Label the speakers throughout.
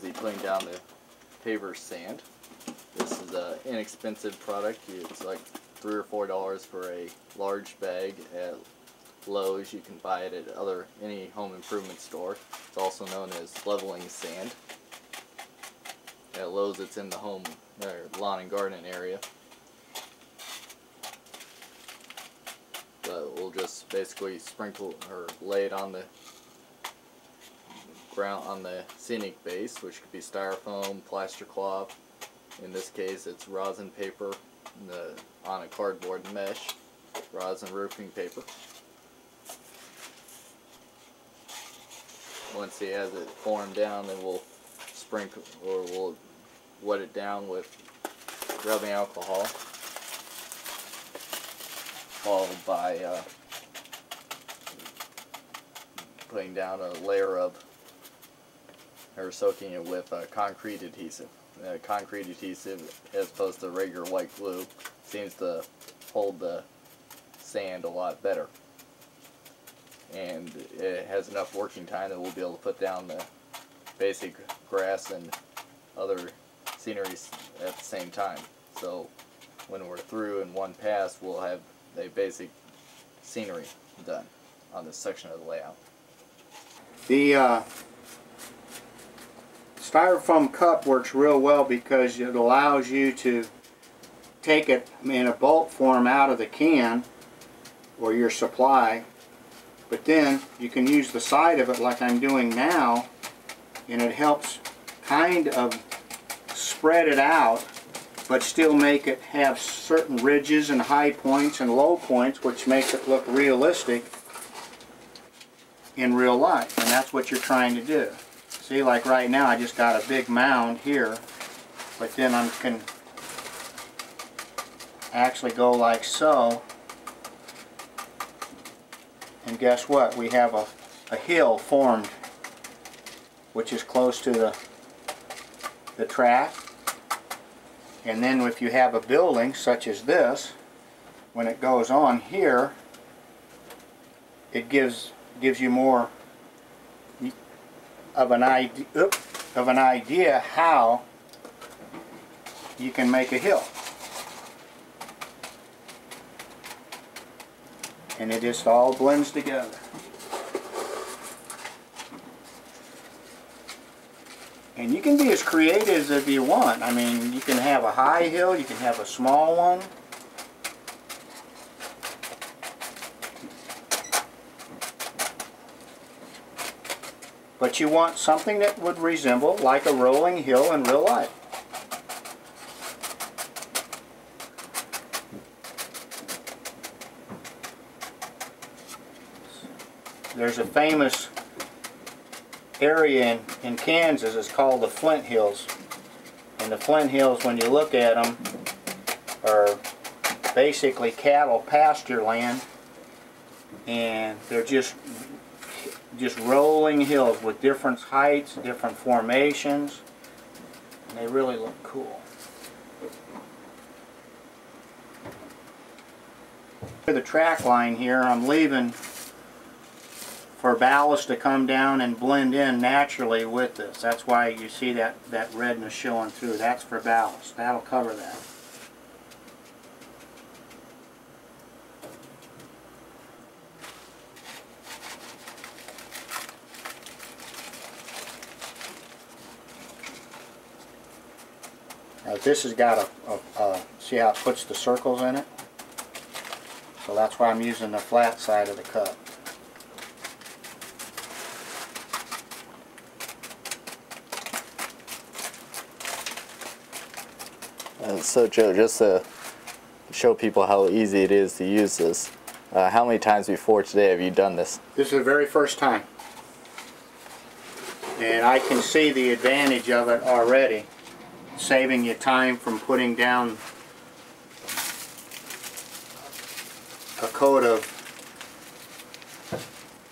Speaker 1: be putting down the paver sand. This is an inexpensive product. It's like $3 or $4 for a large bag at Lowe's. You can buy it at any home improvement store. It's also known as leveling sand. At Lowe's, it's in the home or lawn and garden area. But we'll just basically sprinkle or lay it on the ground on the scenic base, which could be styrofoam, plaster cloth. In this case, it's rosin paper on a cardboard mesh, rosin roofing paper. Once he has it formed down, then we'll sprinkle or we'll wet it down with rubbing alcohol, followed by putting down a layer of, or soaking it with concrete adhesive. Concrete adhesive, as opposed to regular white glue, seems to hold the sand a lot better. And it has enough working time that we'll be able to put down the basic grass and other sceneries at the same time. So when we're through in one pass, we'll have a basic scenery done on this section of the layout.
Speaker 2: The styrofoam cup works real well because it allows you to take it in a bulk form out of the can or your supply, but then you can use the side of it like I'm doing now, and it helps kind of spread it out but still make it have certain ridges and high points and low points, which makes it look realistic in real life. And that's what you're trying to do. See, like right now I just got a big mound here, but then I can actually go like so, and guess what? We have a hill formed, which is close to the track. And then if you have a building such as this, when it goes on here, it gives you more of an idea how you can make a hill. And it just all blends together. And you can be as creative as you want. I mean, you can have a high hill, you can have a small one. But you want something that would resemble like a rolling hill in real life. There's a famous area in Kansas, it's called the Flint Hills. And the Flint Hills, when you look at them, are basically cattle pasture land, and they're just rolling hills with different heights, different formations, and they really look cool. The track line here, I'm leaving for ballast to come down and blend in naturally with this. That's why you see that redness showing through. That's for ballast. That'll cover that. Now this has got see how it puts the circles in it? So that's why I'm using the flat side of the cup.
Speaker 1: So Joe, just to show people how easy it is to use this, how many times before today have you done this?
Speaker 2: This is the very first time. And I can see the advantage of it already, saving you time from putting down a coat of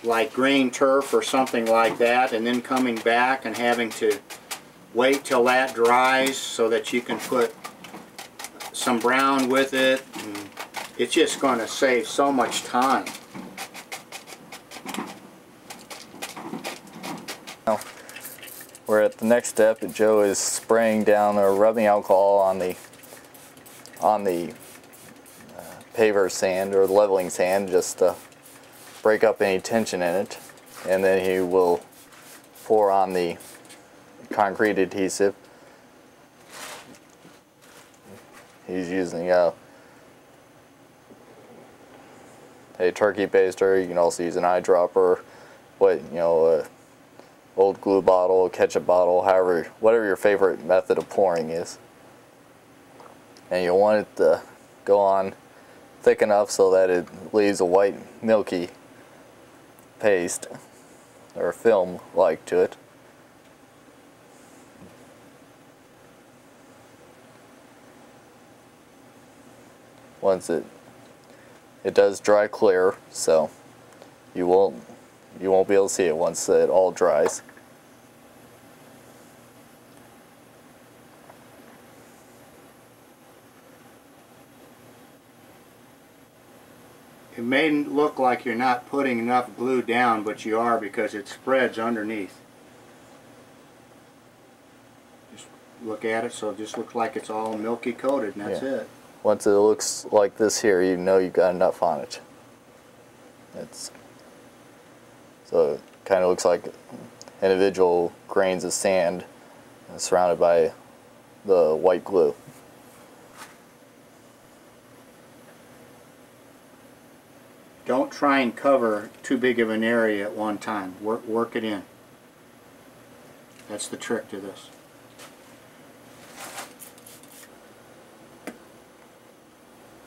Speaker 2: like green turf or something like that, and then coming back and having to wait till that dries so that you can put some brown with it. And it's just going to save so much time.
Speaker 1: We're at the next step. Joe is spraying down or rubbing alcohol on the paver sand or leveling sand just to break up any tension in it, and then he will pour on the concrete adhesive. He's using a turkey baster. You can also use an eyedropper, a old glue bottle, ketchup bottle, whatever your favorite method of pouring is. And you want it to go on thick enough so that it leaves a white milky paste or film like to it. Once it does dry clear, so you won't be able to see it once it all dries.
Speaker 2: It may look like you're not putting enough glue down, but you are, because it spreads underneath. Just look at it, so it just looks like it's all milky coated, and that's it.
Speaker 1: Once it looks like this here, you know you've got enough on it. So it kind of looks like individual grains of sand surrounded by the white glue.
Speaker 2: Don't try and cover too big of an area at one time. Work it in. That's the trick to this.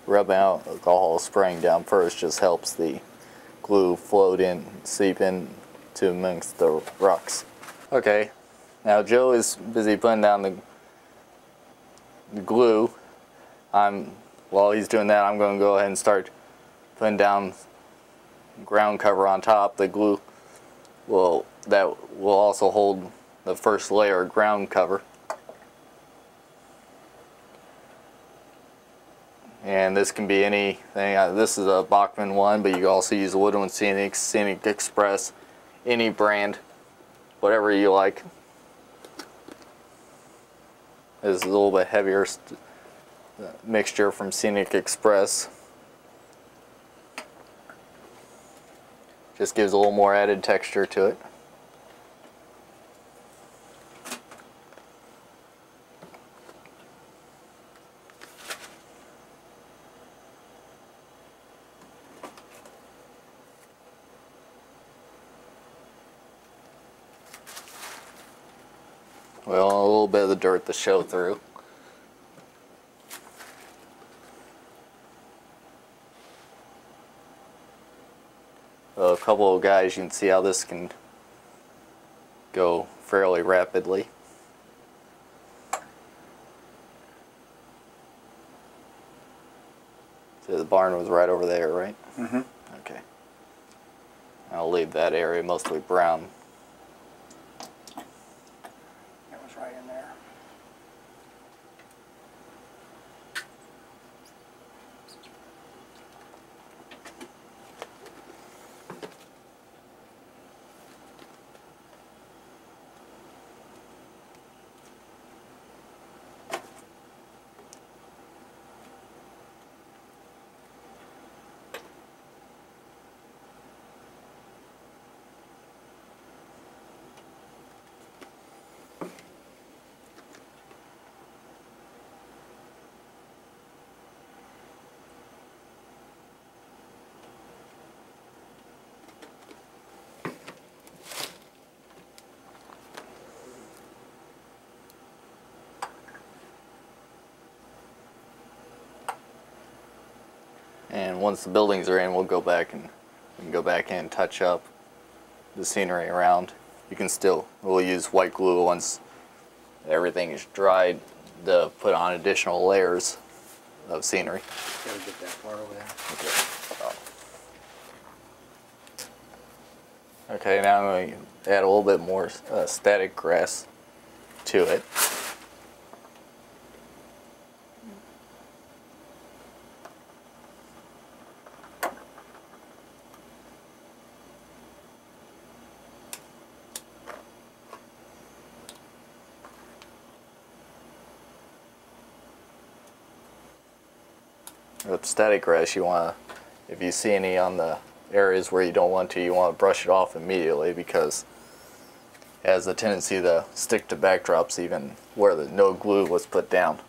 Speaker 1: Rubbing out alcohol spraying down first just helps the glue float in, seep in to amongst the rocks. Okay, now Joe is busy putting down the glue. While he's doing that, I'm going to go ahead and start putting down ground cover on top. The glue will also hold the first layer of ground cover. And this can be anything. This is a Bachman one, but you can also use a wood one, Scenic Express, any brand, whatever you like. This is a little bit heavier mixture from Scenic Express. Just gives a little more added texture to it. Well, a little bit of the dirt to show through. A couple of guys, you can see how this can go fairly rapidly. So the barn was right over there, right?
Speaker 2: Mm-hmm.
Speaker 1: Okay. I'll leave that area mostly brown.
Speaker 2: That was right in there.
Speaker 1: And once the buildings are in, we can go back in and touch up the scenery around. We'll use white glue once everything is dried to put on additional layers of scenery.
Speaker 2: Gotta get that part over there.
Speaker 1: Okay, now I'm going to add a little bit more static grass to it. with static grass, you want to, if you see any on the areas where you don't want to, you want to brush it off immediately, because it has a tendency to stick to backdrops even where no glue was put down.